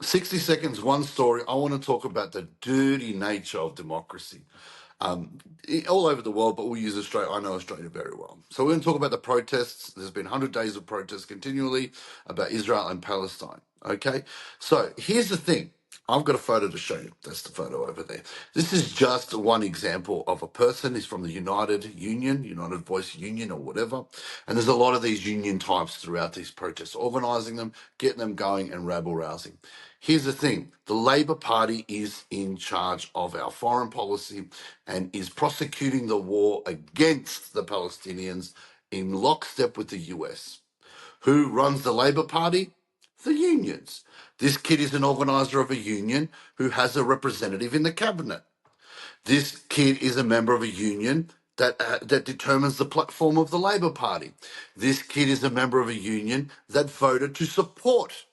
60 seconds, one story. I want to talk about the dirty nature of democracy. All over the world, but we'll use Australia. I know Australia very well. So we're going to talk about the protests. There's been 100 days of protests continually about Israel and Palestine. Okay, so here's the thing. I've got a photo to show you. That's the photo over there. This is just one example of a person. He's from the United Union, United Voice Union, or whatever. And there's a lot of these union types throughout these protests, organising them, getting them going, and rabble rousing. Here's the thing: the Labor Party is in charge of our foreign policy and is prosecuting the war against the Palestinians in lockstep with the US. Who runs the Labor Party? The unions. This kid is an organiser of a union who has a representative in the cabinet. This kid is a member of a union that determines the platform of the Labor Party. This kid is a member of a union that voted to support,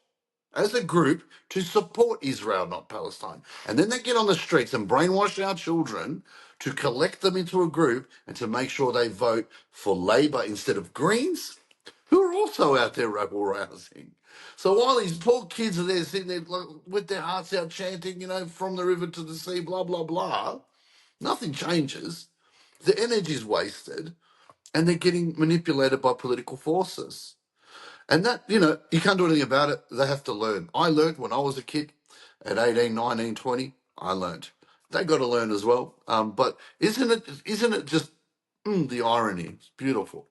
as a group, to support Israel, not Palestine. And then they get on the streets and brainwash our children to collect them into a group and to make sure they vote for Labor instead of Greens, who are also out there rabble rousing. So while these poor kids are there sitting there like, with their hearts out chanting, from the river to the sea, blah, blah, blah, nothing changes. The energy's wasted and they're getting manipulated by political forces. And that, you can't do anything about it. They have to learn. I learned when I was a kid at 18, 19, 20. I learned. They got to learn as well. But isn't it just the irony? It's beautiful.